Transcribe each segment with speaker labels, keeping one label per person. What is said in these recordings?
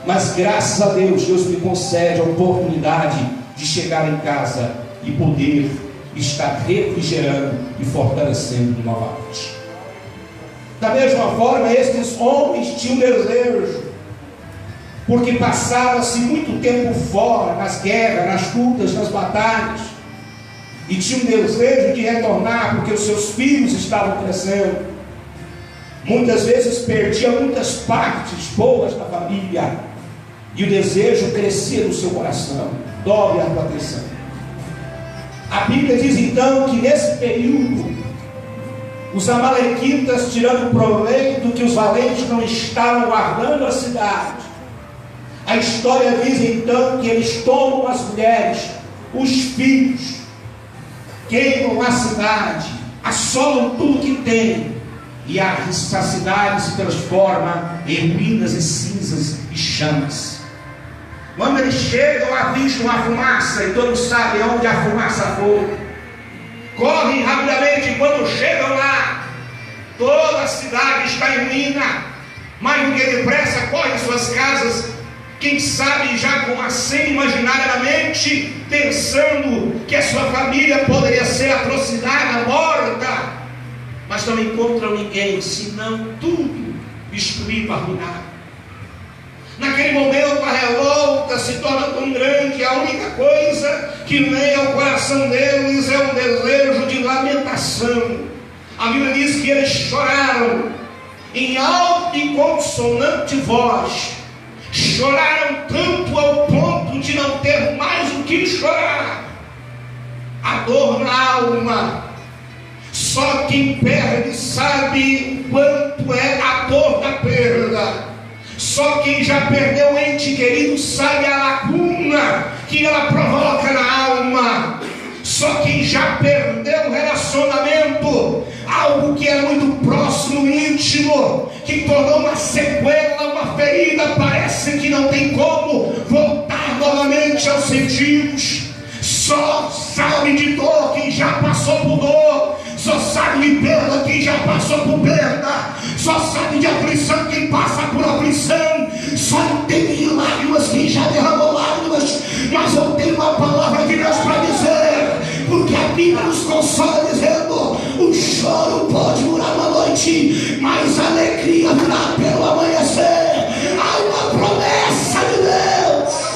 Speaker 1: Mas graças a Deus, Deus me concede a oportunidade de chegar em casa e poder estar refrigerando e fortalecendo novamente. Da mesma forma, estes homens tinham desejo, porque passava-se muito tempo fora, nas guerras, nas lutas, nas batalhas, e tinham desejo de retornar, porque os seus filhos estavam crescendo. Muitas vezes perdia muitas partes boas da família, e o desejo crescia no seu coração. Dobre a tua atenção. A Bíblia diz então que nesse período, os amalequitas, tirando proveito que os valentes não estavam guardando a cidade, a história diz então que eles tomam as mulheres, os filhos, queimam a cidade, assolam tudo que tem, e a cidade se transforma em ruínas e cinzas e chamas. Quando eles chegam, avistam uma fumaça, e todos sabem onde a fumaça foi. Correm rapidamente, e quando chegam lá, toda a cidade está em ruína. Mais do que depressa, correm às suas casas, quem sabe já com a cena imaginariamente, pensando que a sua família poderia ser atrocinada, morta, mas não encontram ninguém, senão tudo destruído, arruinado. Naquele momento a revolta se torna tão grande, a única coisa que vem ao coração deles é um desejo de lamentação. A Bíblia diz que eles choraram em alta e consonante voz, choraram tanto ao ponto de não ter mais o que chorar. A dor na alma, só quem perde sabe quanto é a dor da perda. Só quem já perdeu um ente querido sabe a lacuna que ela provoca na alma. Só quem já perdeu um relacionamento, algo que é muito próximo, íntimo, que tornou uma sequela, uma ferida, parece que não tem como voltar novamente aos sentidos. Só sabe de dor quem já passou por dor. Só sabe de perda quem já passou por perda. Só sabe de aflição quem passa por aflição. Só entende de lágrimas quem já derramou lágrimas. Mas eu tenho uma palavra de Deus para dizer, porque a Bíblia nos consola dizendo: o choro pode durar uma noite, mas a alegria virá pelo amanhecer. Há uma promessa de Deus.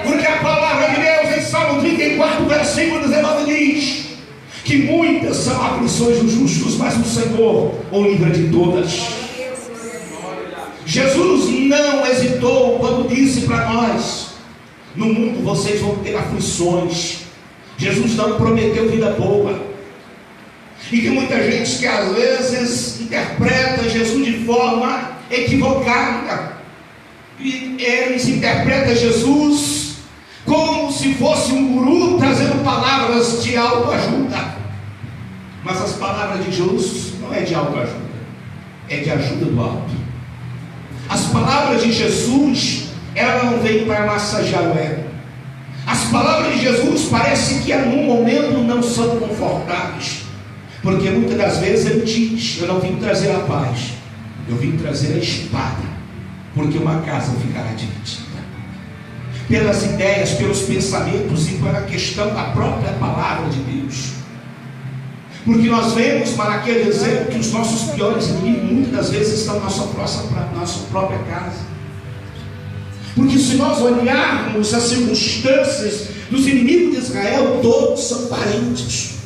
Speaker 1: Porque a palavra de Deus em Salmo 34, versículo 19 diz que muitas são aflições dos justos, mas o Senhor o livra de todas. Jesus não hesitou quando disse para nós: no mundo vocês vão ter aflições. Jesus não prometeu vida boa. E tem muita gente que às vezes interpreta Jesus de forma equivocada. E eles interpretam Jesus como se fosse um guru trazendo palavras de autoajuda. Mas as palavras de Jesus não é de autoajuda, é de ajuda do alto. As palavras de Jesus, ela não vem para massagear o ego. As palavras de Jesus parece que no momento não são confortáveis, porque muitas das vezes ele diz: eu não vim trazer a paz, eu vim trazer a espada, porque uma casa ficará dividida. Pelas ideias, pelos pensamentos e pela questão da própria palavra de Deus. Porque nós vemos Malaquias dizendo que os nossos piores inimigos muitas das vezes estão na nossa própria casa. Porque se nós olharmos as circunstâncias dos inimigos de Israel, todos são parentes.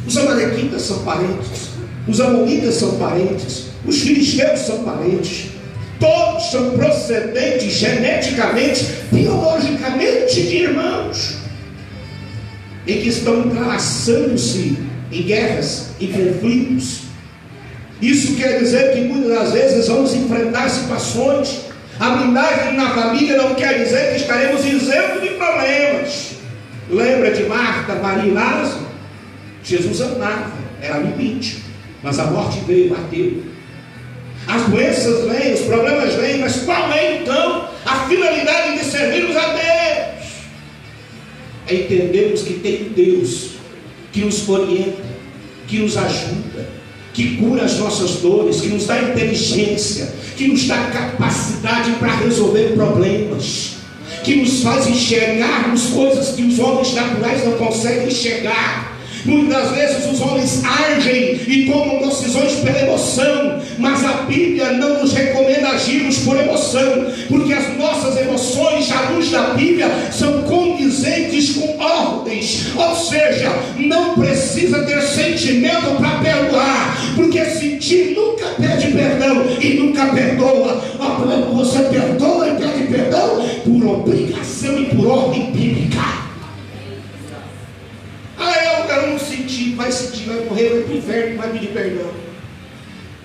Speaker 1: Os amalequitas são parentes, os amonitas são parentes, os filisteus são parentes. Todos são procedentes geneticamente, biologicamente de irmãos, e que estão entrelaçando-se em guerras e conflitos. Isso quer dizer que muitas das vezes vamos enfrentar situações. A blindagem na família não quer dizer que estaremos isentos de problemas. Lembra de Marta, Maria e Lázaro? Jesus amava, era limite, mas a morte veio e bateu. As doenças vêm, os problemas vêm, mas qual é então a finalidade de servirmos a Deus? É entendermos que tem Deus que nos orienta, que nos ajuda, que cura as nossas dores, que nos dá inteligência, que nos dá capacidade para resolver problemas, que nos faz enxergarmos coisas que os homens naturais não conseguem enxergar. Muitas vezes os homens agem e tomam decisões pela emoção, mas a Bíblia não nos recomenda agirmos por emoção, porque as nossas emoções, à luz da Bíblia, são condizentes com ordens. Ou seja, não precisa ter sentimento para perdoar, porque sentir nunca pede perdão e nunca perdoa. Você perdoa e pede perdão por obrigação e por ordem bíblica. Eu não senti, vai sentir, vai morrer, vai para o inferno, vai pedir perdão.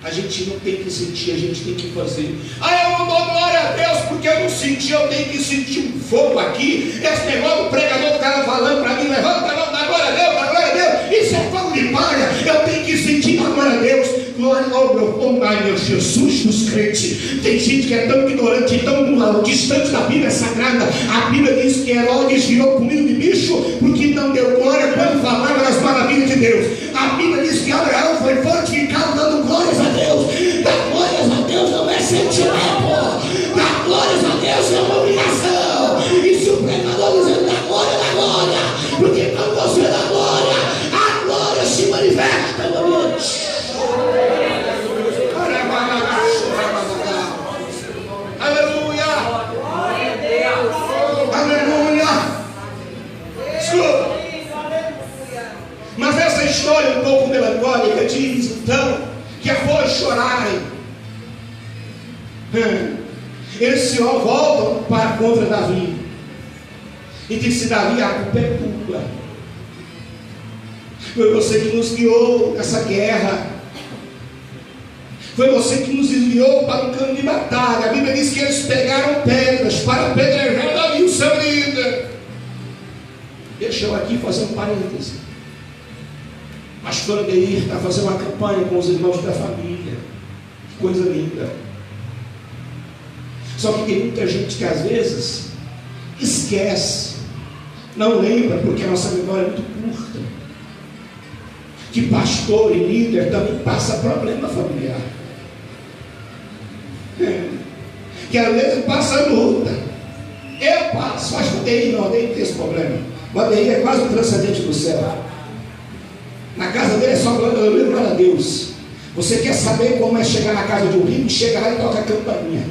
Speaker 1: A gente não tem que sentir, a gente tem que fazer. Eu não dou glória a Deus porque eu não senti, eu tenho que sentir um fogo aqui. Esse negócio do pregador estava falando para mim, levanta a mão, dá glória a Deus, dá glória a Deus. Isso é fogo de palha, eu tenho que sentir a glória a Deus. Glória ao meu Jesus dos crentes. Tem gente que é tão ignorante, tão distante da Bíblia Sagrada. A Bíblia diz que Herodes virou comida de bicho porque não deu glória quando falava das maravilhas de Deus. A Bíblia diz que Abraão foi fortificado dando glórias a Deus. Dar glórias a Deus não é sentimento, dar glórias a Deus é uma obrigação. E se o pregador dizendo dá glória, porque quando você dá glória, a glória se manifesta no ambiente. Aleluia! Aleluia! Escuta! Mas essa história um pouco melancólica diz então que após chorarem, eles se voltam para contra Davi e disse: Davi, a culpa é tua. Foi você que nos guiou nessa guerra. Foi você que nos enviou para um campo de batalha. A Bíblia diz que eles pegaram pedras para apedrejar Davi, o seu líder. Deixa eu aqui fazer um parêntese. Pastor Adeir está fazendo uma campanha com os irmãos da família. Que coisa linda. Só que tem muita gente que às vezes esquece, não lembra, porque a nossa memória é muito curta, que pastor e líder também passa problema familiar. Que às vezes passa luta. Eu passo, acho que o Adeir não tem esse problema. O Adeir é quase um transcendente do céu. Na casa dele é só glória a Deus. Você quer saber como é chegar na casa de um rico? Chega lá e toca a campainha.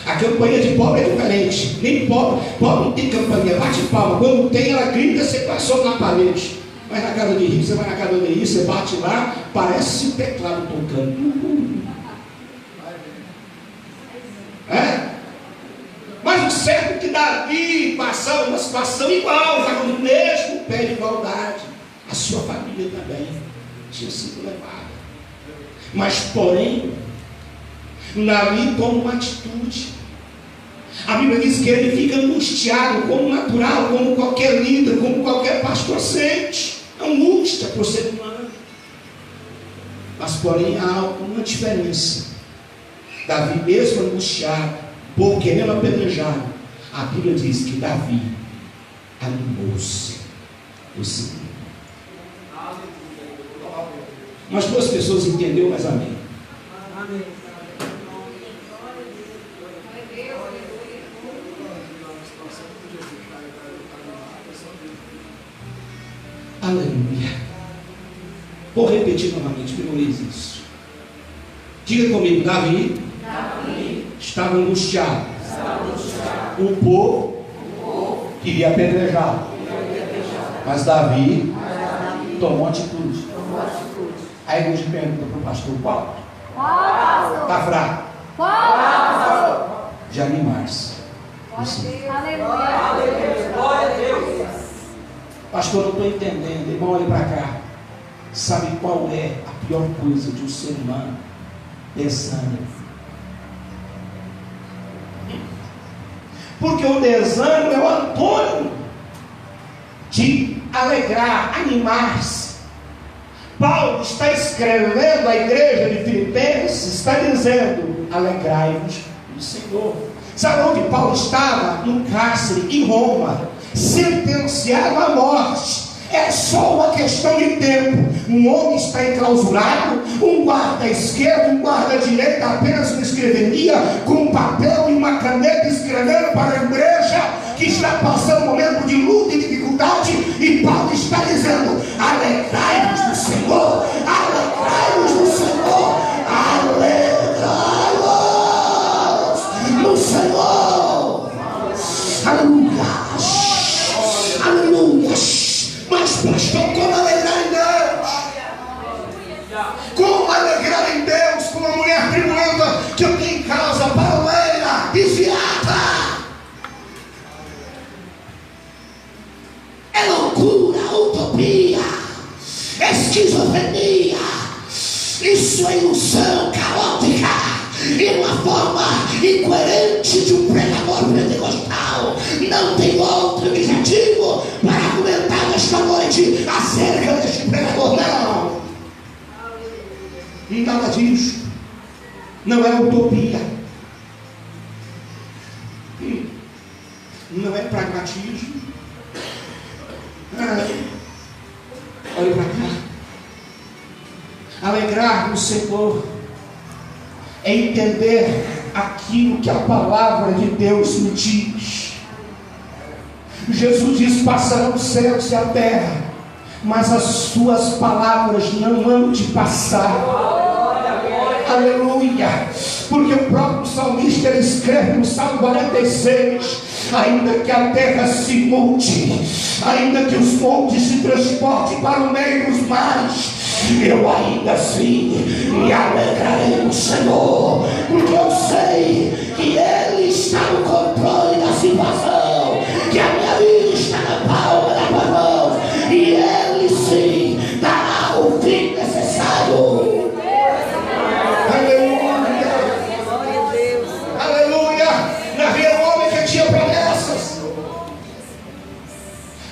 Speaker 1: A campainha de pobre é diferente. Nem pobre não tem campainha, bate palma. Quando tem, ela grita, você passou na parede. Mas na casa de rico, você vai na casa de rico, você bate lá, parece um teclado tocando. Mas o certo é que Davi passava uma situação igual, estava no mesmo pé de igualdade. A sua família também tinha sido levada. Mas, porém, Davi toma uma atitude. A Bíblia diz que ele fica angustiado, como natural, como qualquer líder, como qualquer pastor sente. Angústia por ser humano. Mas, porém, há uma diferença. Davi, mesmo angustiado, por querendo apedrejar, a Bíblia diz que Davi animou-se do Senhor. Umas duas pessoas entenderam, mas amém. Amém. Aleluia. Vou repetir novamente, memorize isso. Diga comigo, Davi estava angustiado. O povo queria apedrejá-lo. Mas Davi tomou atitude. Aí a gente pergunta para o pastor: Paulo, está fraco? De animar-se.
Speaker 2: Aleluia. Glória a Deus.
Speaker 1: Pastor, não estou entendendo. Irmão, olha para cá. Sabe qual é a pior coisa de um ser humano? Desânimo. Porque o desânimo é o antônimo de alegrar, animar-se. Paulo está escrevendo à igreja de Filipenses, está dizendo: alegrai-vos no Senhor. Sabe onde Paulo estava? No cárcere, em Roma, sentenciado à morte. É só uma questão de tempo. Um homem está enclausurado, um guarda à esquerda, um guarda à direita, apenas uma escreveria, com um papel e uma caneta, escrevendo para a igreja que está passando um momento de luta e dificuldade. E Paulo está dizendo: alegrai-vos no Senhor, alegrai-vos no Senhor, alegrai-vos no Senhor. Aleluia, aleluia. Mas pastor, como alegrar em Deus? Como alegrar em Deus com uma mulher tremenda que eu tenho em casa, pauleira, desviada? É loucura, utopia, esquizofrenia. Isso é ilusão caótica e uma forma incoerente de um pregador pentecostal. Não tem outro objetivo para argumentar nesta noite acerca deste pregador, não. Nada disso. Não é utopia. Não é pragmatismo. Olha para cá. Alegrar no Senhor é entender aquilo que a palavra de Deus me diz. Jesus diz: passarão os céus e a terra, mas as suas palavras não hão de passar. Aleluia. Porque o próprio salmista, ele escreve no Salmo 46: ainda que a terra se mude, ainda que os montes se transportem para o meio dos mares, eu ainda assim me alegrarei no Senhor, porque eu sei que Ele está no controle da situação, que a minha vida está na palma da tua mão, e Ele sim dará o fim necessário. Aleluia, aleluia. Davi era um homem que tinha promessas.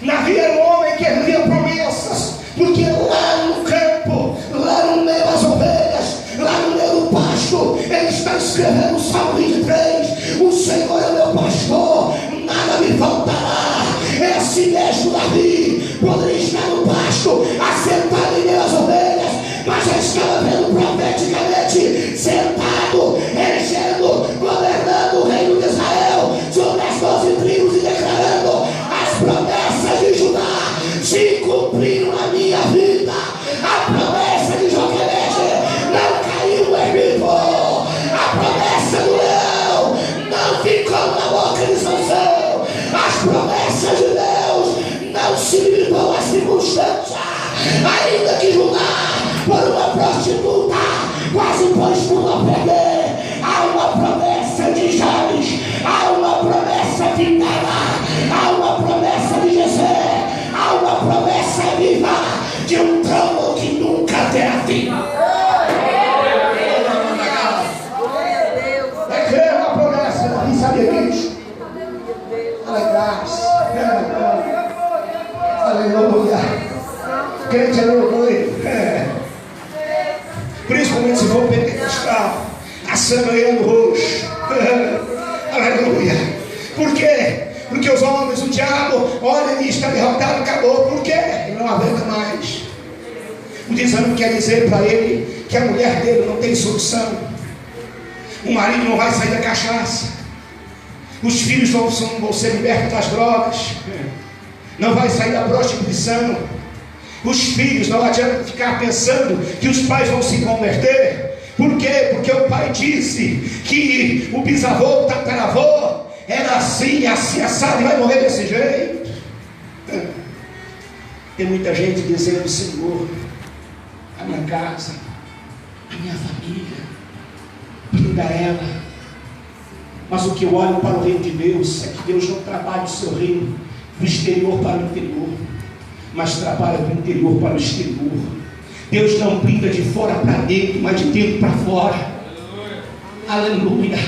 Speaker 1: Davi era um homem que havia promessas, porque lá no campo, lá no meio das ovelhas, lá no meio do pasto, ele está escrevendo o Salmo 23: o Senhor é meu pastor, nada me faltará. É assim mesmo. Davi poderia estar no pasto, assentado em meio às ovelhas, mas já estava vendo profeticamente, sentado, regendo, governando o reino de Israel sobre as 12 tribos e declarando: as promessas de Judá se cumpriram na minha vida. A promessa de Joquebede não caiu no Egito. A promessa do leão não ficou na boca de Sansão. As promessas de Deus não se limitou à circunstância. Ainda que Judá, por uma prostituta, quase pôs tudo a perder, há uma promessa de Jabes, há uma promessa fincada, há uma promessa de Jessé, há uma promessa viva de um trono que nunca terá fim. É crer uma promessa, Davi sabia disso. Alegrar-se. Aleluia. Crente, aleluia. Principalmente se for pentecostal, assanhando o roxo. Aleluia. Por quê? Porque os homens, o diabo, olha e está derrotado, acabou. Por quê? Ele não aguenta mais. O desânimo quer dizer para ele que a mulher dele não tem solução. O marido não vai sair da cachaça. Os filhos vão ser libertos das drogas. Não vai sair da prostituição. Os filhos, não adianta ficar pensando que os pais vão se converter. Por quê? Porque o pai disse que o bisavô, o tataravô era assim, assim, assado, e vai morrer desse jeito. Tem muita gente dizendo: Senhor, a minha casa, a minha família, brinda ela. Mas o que eu olho para o reino de Deus é que Deus não trabalha o seu reino do exterior para o interior, mas trabalha do interior para o exterior. Deus não brinda de fora para dentro, mas de dentro para fora. Aleluia,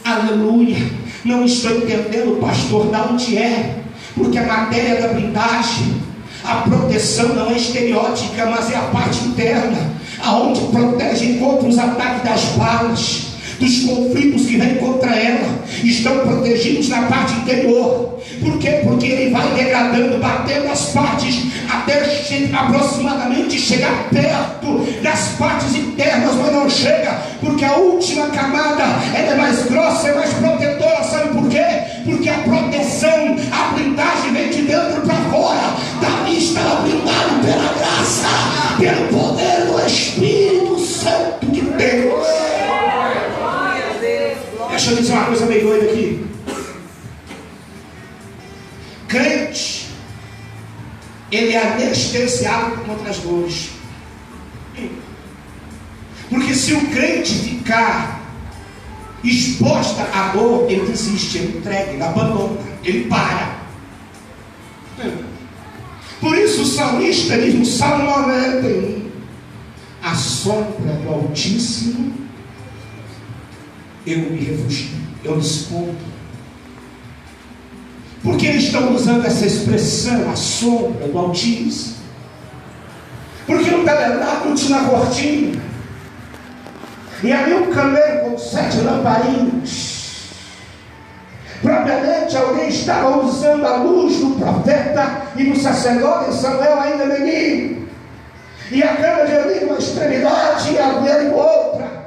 Speaker 1: aleluia. Não estou entendendo, pastor, de onde é, porque a matéria da blindagem, a proteção não é estereótica, mas é a parte interna, aonde protege contra os ataques das balas, dos conflitos que vêm contra ela. Estão protegidos na parte interior. Por quê? Porque ele vai degradando, batendo as partes, até aproximadamente chegar perto das partes internas, mas não chega, porque a última camada ela é mais grossa, é mais protetora. Sabe por quê? Porque a proteção, a blindagem vem de dentro para fora. Davi estava blindado pela graça, pelo poder do Espírito Santo de Deus. Deixa eu dizer uma coisa meio doida aqui. Crente, ele é anestesiado contra as dores. Porque se o crente ficar exposta à dor, ele desiste, ele entrega, ele abandona, ele para. Por isso o salmista diz no Salmo 91: à sombra do Altíssimo eu me refugio, eu me escondo. Por que eles estão usando essa expressão, a sombra do Altíssimo? Porque no tabernáculo tinha uma cortina, e ali um candeeiro com 7 lamparinhas. Propriamente alguém estava usando a luz do profeta e do sacerdote Samuel ainda menino, e a cama de Eli numa extremidade e a dele em outra.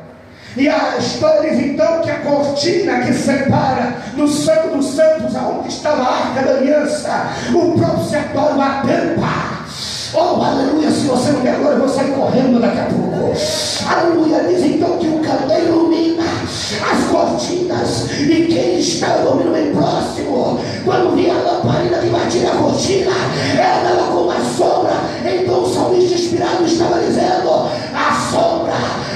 Speaker 1: E a história diz então que a cortina que separa do Santo dos Santos, aonde estava a Arca da Aliança, o propiciatório, a tampa. Oh, aleluia, se você não der glória, eu vou sair correndo daqui a pouco. Aleluia, diz então que o candeeiro ilumina as cortinas, e quem está dormindo bem próximo, quando via a lamparina que batia a cortina, ela dava como uma sombra. Então o salmista inspirado estava dizendo: a sombra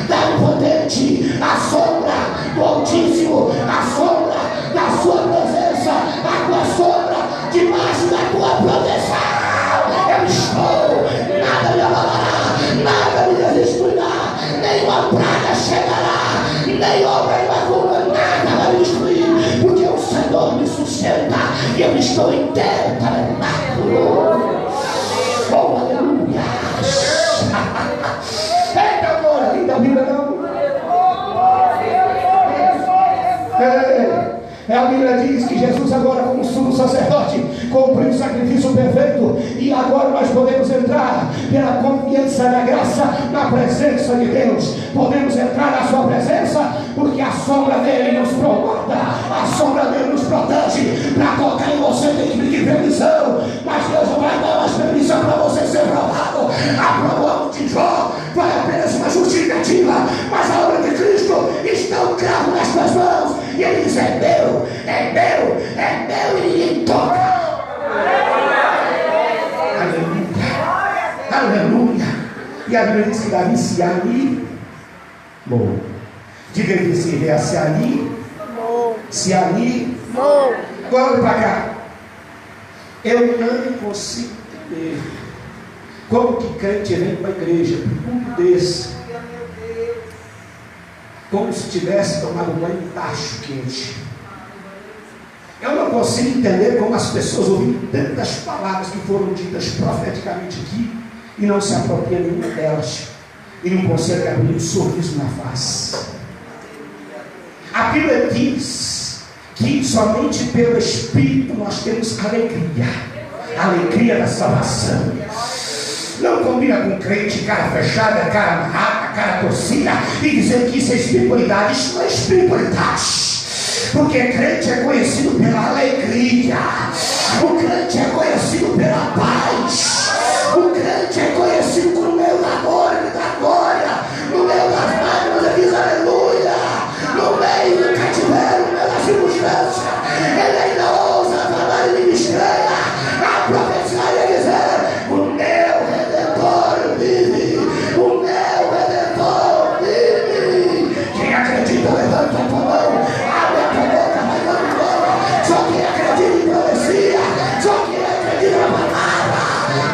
Speaker 1: da Onipotente, a sombra do Altíssimo, a sombra da sua presença, a tua sombra debaixo da tua proteção. Eu estou, nada me abalará, nada me destruirá, nenhuma praga chegará, nem obra de macumba, nada vai me destruir, porque o Senhor me sustenta e eu estou inteiro tabernáculo. Oh, aleluia! Eita, amor, linda a Bíblia não? A Bíblia diz que Jesus agora, como sumo sacerdote, cumpriu o sacrifício perfeito, e agora nós podemos entrar pela confiança da graça na presença de Deus. Podemos entrar na sua presença porque a sombra dele nos provoca, a sombra dele nos protege. Para tocar em você tem que pedir permissão, mas Deus não vai dar mais permissão para você ser provado. A prova de Jó foi apenas uma justificativa, mas a obra de Cristo está um cravo nas suas mãos, e ele diz: é meu, é meu, é meu, e ninguém toca. Aleluia, aleluia. E a Bíblia diz que Davi se animou. Diga ele se animou. Se animou. Agora para cá. Eu não consigo entender como que crente vem para a igreja um desse, como se tivesse tomado um banho de tacho quente. Eu não consigo entender como as pessoas ouvem tantas palavras que foram ditas profeticamente aqui e não se apropriam nenhuma delas, e não conseguem abrir um sorriso na face. A Bíblia diz que somente pelo Espírito nós temos alegria, a alegria da salvação. Não combina com crente, cara fechada, cara amarrada, cara torcida, e dizer que isso é espiritualidade. Isso não é espiritualidade. Porque crente é conhecido pela alegria, o crente é conhecido pela paz, o crente é conhecido por meio da glória, no meio das lágrimas ele diz aleluia, no meio do cativeiro, no meio da circunstância, ele ainda ousa falar e me estranha, a profecia e dizer: o meu Redentor vive, o meu Redentor vive. Quem acredita, levanta a tua mão. Só quem acredita em profecia, só quem acredita na palavra,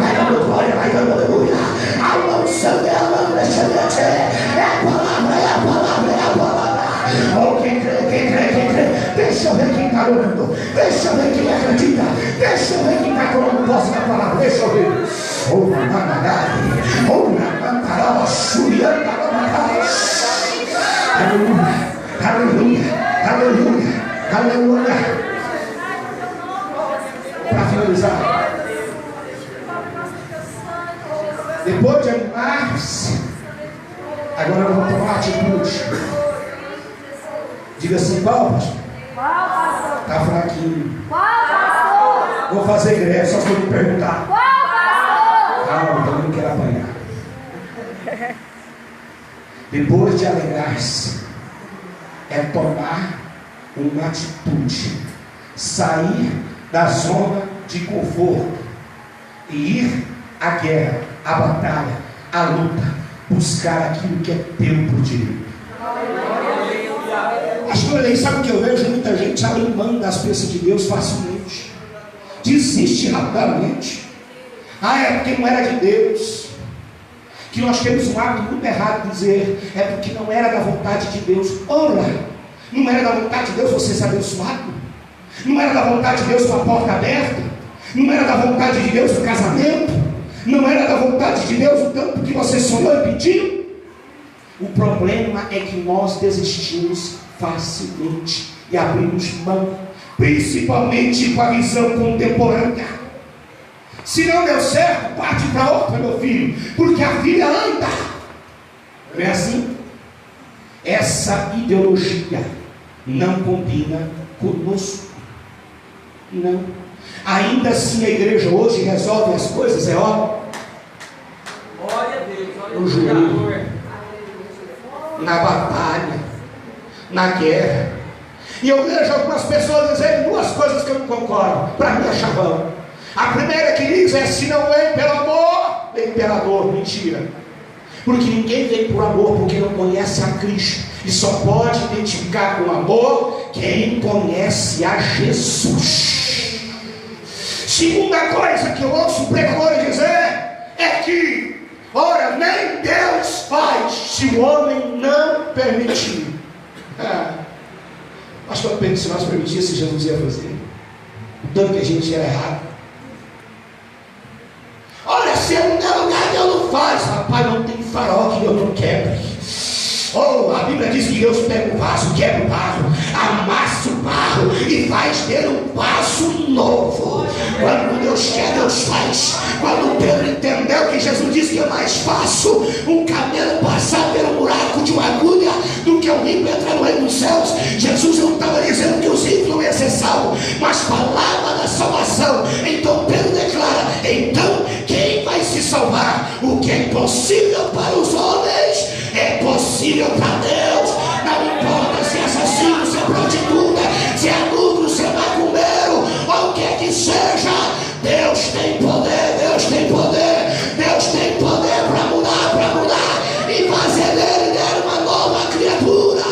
Speaker 1: vai dando glória, vai dando aleluia. A unção é a lâmpada excelente, é a palavra, é a palavra, é a palavra. Oh, quem crê, deixa eu ver quem está orando, deixa eu ver quem acredita, deixa eu ver quem está tomando posse da palavra, deixa eu ver. Oh, na managari, oh, na mantaraba, surianda, aleluia, aleluia, aleluia, aleluia. finalizar. Depois de animar-se, agora eu vou tomar atitude. Diga assim: qual, pastor? Está fraquinho. Vou fazer greve, só se eu me perguntar. Calma, eu não quero apanhar. Depois de alegrar-se, é tomar uma atitude, sair da zona de conforto e ir à guerra, à batalha, à luta, buscar aquilo que é teu por direito. Pastor, sabe o que eu vejo? Muita gente abre mão das bênçãos de Deus facilmente, desiste rapidamente. É porque não era de Deus. Que nós temos um hábito muito errado de dizer: é porque não era da vontade de Deus. Ora, não era da vontade de Deus você ser abençoado? Não era da vontade de Deus com a porta aberta? Não era da vontade de Deus o casamento? Não era da vontade de Deus o tanto que você sonhou e pediu? O problema é que nós desistimos facilmente e abrimos mão, principalmente com a visão contemporânea. Se não deu certo, parte para outra, meu filho, porque a vida anda. Não é assim? Essa ideologia não combina conosco. Não. Ainda assim a igreja hoje resolve as coisas, é óbvio.
Speaker 2: Glória a Deus, olha
Speaker 1: No joelho, na batalha, na guerra. E eu vejo algumas pessoas dizendo duas coisas que eu não concordo. Para mim é chavão. A primeira que diz é: se não vem pelo amor, vem pela dor. Mentira. Porque ninguém vem por amor porque não conhece a Cristo. E só pode identificar com amor quem conhece a Jesus. Segunda coisa que eu ouço pregadores dizer é que, ora, nem Deus faz se o homem não permitir. Pastor Pedro, se nós permitisse, Jesus ia fazer. O tanto que a gente era errado. Olha, se eu não der lugar, Deus não faz. Rapaz, não tem farol que Deus não quebre. A Bíblia diz que Deus pega o vaso, quebra o barro, amassa o barro e faz dele um vaso novo. Quando Deus quer, Deus faz. Quando Pedro entendeu que Jesus disse que é mais fácil um camelo passar pelo buraco de uma agulha do que um rico entrar no reino dos céus, Jesus não estava dizendo que os ricos não iam ser salvos, mas falava da salvação. Então Pedro declara: então quem vai se salvar? O que é impossível para os homens é possível para Deus. Não importa se é assassino, se é prostituta, se é adulto, se é macumbeiro, ou o que é que seja, Deus tem poder, Deus tem poder, Deus tem poder para mudar e fazer dele uma nova criatura.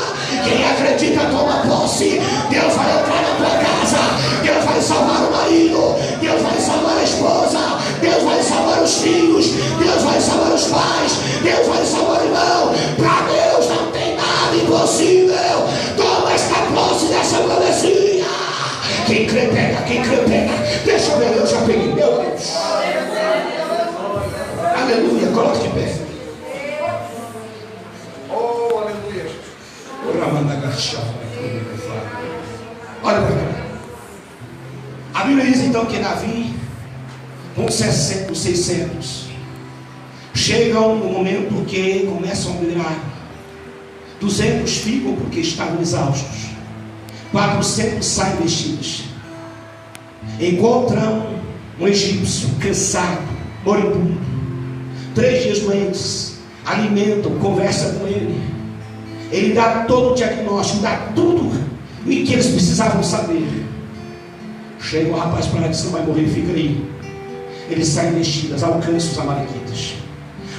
Speaker 1: Quem acredita toma posse. Deus vai entrar na tua casa, Deus vai salvar o marido, Deus vai salvar a esposa, Deus vai salvar os filhos, Deus vai salvar os pais, Deus vai salvar o irmão. Para Deus não tem nada impossível. Toma esta posse dessa profecia. Quem crê pega, quem crê pega. Deixa eu ver, eu já peguei, meu Deus. Aleluia, coloque de pé. Oh, aleluia. Olha para cá. A Bíblia diz então que Davi, com 600, chegam no momento que começam a brigar. 200 ficam porque estavam exaustos. 400 saem vestidos. Encontram um egípcio cansado, moribundo, 3 dias doentes. Alimentam, conversam com ele. Ele dá todo o diagnóstico, dá tudo o que eles precisavam saber. Chega o rapaz para lá e diz: não vai morrer, fica aí. Eles saem vestidas, alcançam os amalequitas.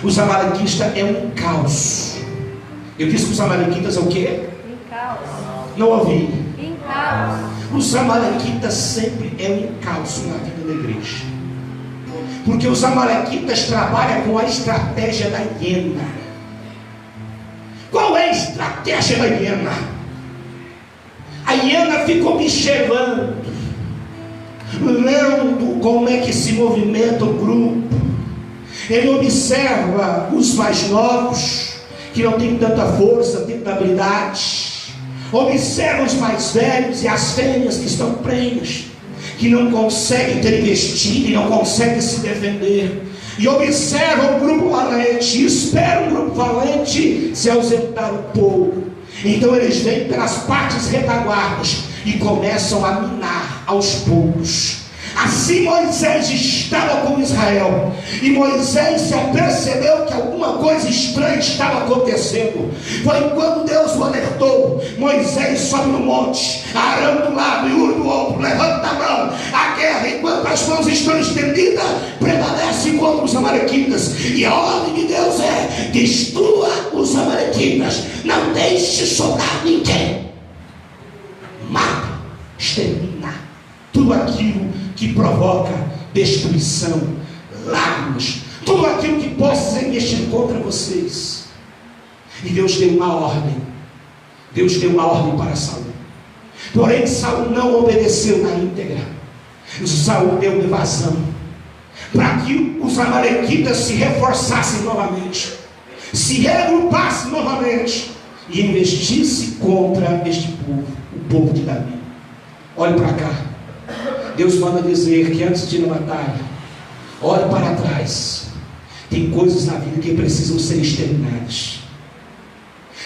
Speaker 1: Os amalequitas é um caos. Eu disse que os amalequitas é o quê?
Speaker 3: Em caos.
Speaker 1: Não ouvi.
Speaker 3: Em caos.
Speaker 1: Os amalequitas sempre é um caos na vida da igreja. Porque os amalequitas trabalham com a estratégia da hiena. Qual é a estratégia da hiena? A hiena fica observando, lendo como é que se movimenta o grupo. Ele observa os mais novos, que não têm tanta força, tanta habilidade. Observa os mais velhos e as fêmeas que estão prenhas. que não conseguem ter investido e não conseguem se defender. E observam um grupo valente, e esperam um grupo valente se ausentar um pouco. Então eles vêm pelas partes retaguardas e começam a minar aos poucos. Assim Moisés estava com Israel, e Moisés se apercebeu que alguma coisa estranha estava acontecendo. Foi quando Deus o alertou. Moisés sobe no monte, Arão do lado e Hur do outro, levanta a mão. A guerra, enquanto as mãos estão estendidas, prevalece contra os amalequitas, e a ordem de Deus é: destrua os amalequitas, não deixe sobrar ninguém. Mata, extermina tudo aquilo que provoca destruição, lágrimas, tudo aquilo que possa ser mexido contra vocês. E Deus deu uma ordem. Deus deu uma ordem para Saul. Porém Saul não obedeceu na íntegra. Saul deu uma evasão, para que os amalequitas se reforçassem novamente, se reagrupassem novamente e investissem contra este povo, o povo de Davi. Olhe para cá. Deus manda dizer que antes de ir na batalha, olhe para trás. Tem coisas na vida que precisam ser exterminadas.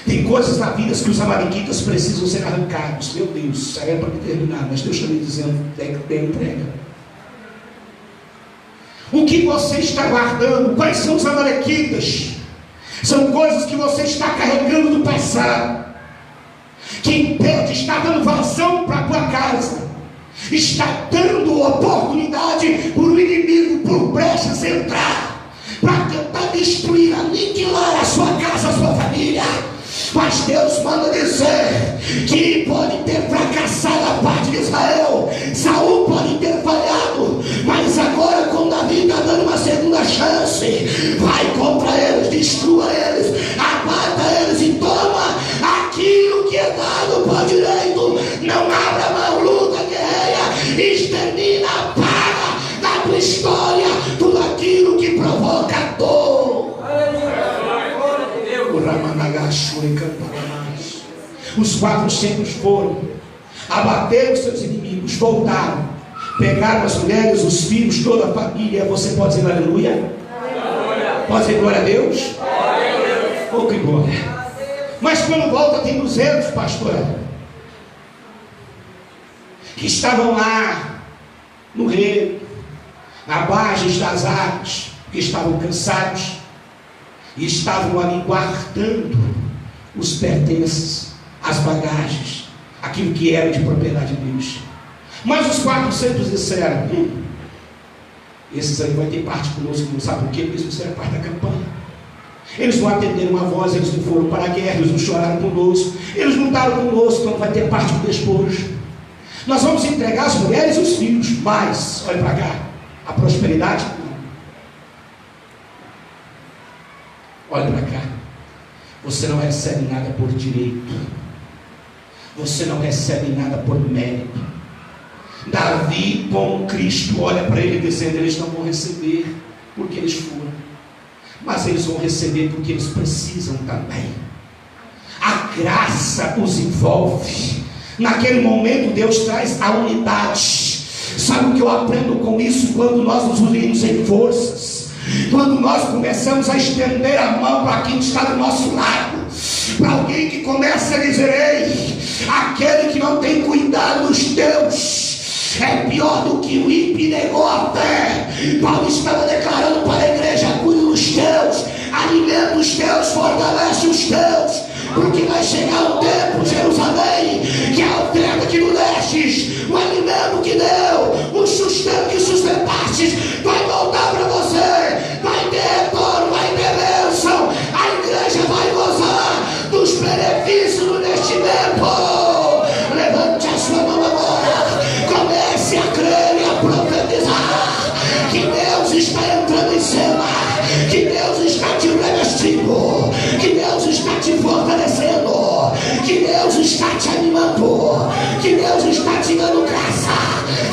Speaker 1: Tem coisas na vida que os amalequitas precisam ser arrancados. Meu Deus, isso é para me terminar, mas Deus está me dizendo: tem entrega. O que você está guardando? Quais são os amalequitas? São coisas que você está carregando do passado, que impede, está dando vazão para a tua casa, está dando oportunidade para o inimigo, por brechas, entrar para tentar destruir, aniquilar a sua casa, a sua família. Mas Deus manda dizer que pode ter fracassado a parte de Israel, Saul pode ter falhado, mas agora com Davi está dando uma segunda chance. Vai contra eles, destrua eles, abata eles e toma aquilo que é dado por direito. Não abra mão, luta, guerreia, extermina, apaga da tua história tudo aquilo que provoca dor. Os 400 foram, abateram os seus inimigos, voltaram, pegaram as mulheres, os filhos, toda a família. Você pode dizer aleluia? Pode dizer glória a Deus? Oh, que glória! Mas quando volta tem 200, pastor, que estavam lá no rio, na margem das águas, que estavam cansados e estavam ali guardando os pertences, as bagagens, aquilo que era de propriedade de Deus. Mas os 400 disseram: esses aí vai ter parte conosco, não sabe por quê? Porque eles fizeram parte da campanha. Eles não atenderam a voz, eles não foram para a guerra, eles não choraram conosco, eles não estavam conosco, então não vai ter parte do despojo. Nós vamos entregar as mulheres e os filhos, mas, olha para cá, a prosperidade, olha para cá. Você não recebe nada por direito, você não recebe nada por mérito. Davi, como Cristo, olha para ele dizendo: eles não vão receber porque eles foram, mas eles vão receber porque eles precisam também. A graça os envolve. Naquele momento Deus traz a unidade. Sabe o que eu aprendo com isso? Quando nós nos unimos em forças, quando nós começamos a estender a mão para quem está do nosso lado, para alguém que começa a dizer: ei, aquele que não tem cuidado dos teus é pior do que o ímpio, negou a fé. Paulo estava declarando para a igreja: cuide dos teus, alimenta os teus, fortalece os teus, porque vai chegar um tempo, Jerusalém, que a oferta que não destes, o alimento que deu, o sustento que sustentastes, vai voltar para você, vai ter retorno, vai ter bênção, a igreja vai gozar dos benefícios do investimento. Levante a sua mão agora, comece a crer e a profetizar que Deus está entrando em cena, que Deus está te revestindo, que Deus está te fortalecendo, que Deus está te animando, que Deus está te dando graça,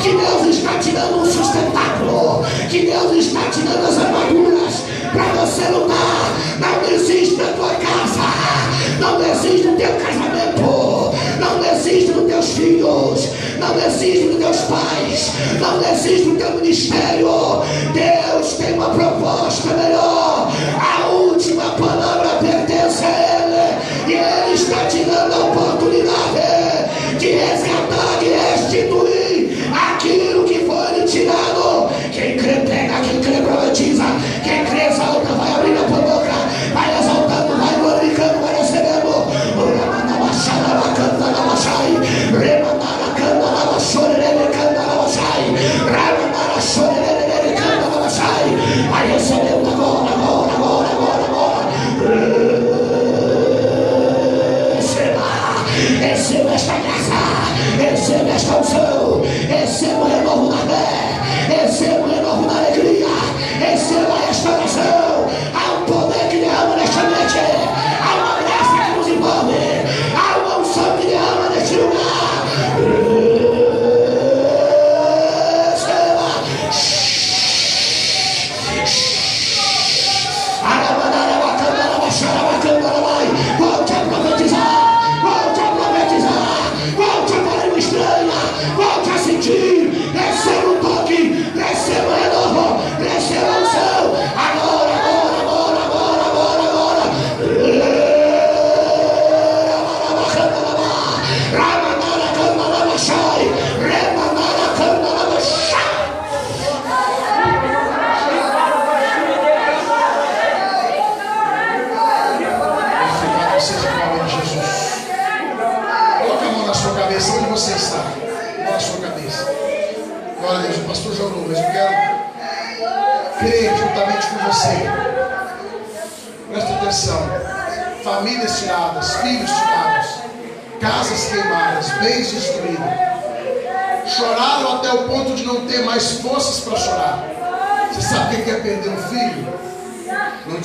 Speaker 1: que Deus está te dando um sustentáculo, que Deus está te dando as armaduras para você lutar. Não desista da tua casa, não desista do teu casamento, não desista dos teus filhos, Não desiste dos teus pais. Não desiste do teu ministério. Deus tem uma proposta melhor. A última palavra pertence a Ele. E Ele está te dando a oportunidade de resgatar, de restituir aquilo que foi lhe tirado. Quem crê pega, quem crê profetiza. Quem crê exalta, vai abrindo a tua boca. Vai exaltando, vai glorificando, vai recebendo. Vai recebendo agora, agora, agora, agora, agora. Receba esta graça, receba esta unção, receba o renovo da fé, receba o renovo da alegria, receba a restauração. Há um poder que derrama nesta noite, há uma graça que nos envolve, há uma unção que derrama neste lugar. Volte a profetizar, volte a profetizar, volte a falar uma estranha, volte a sentir, receba o toque, receba o renovo, receba a unção, agora, agora, agora, agora, agora, agora.
Speaker 3: Onde você está? Olha a sua cabeça. Glória a Deus, o pastor João Lucas, eu quero crer juntamente com você. Presta atenção. Famílias tiradas, filhos tirados, casas queimadas, bens destruídos. Choraram até o ponto de não ter mais forças para chorar. Você sabe o que é perder um filho? Não tinha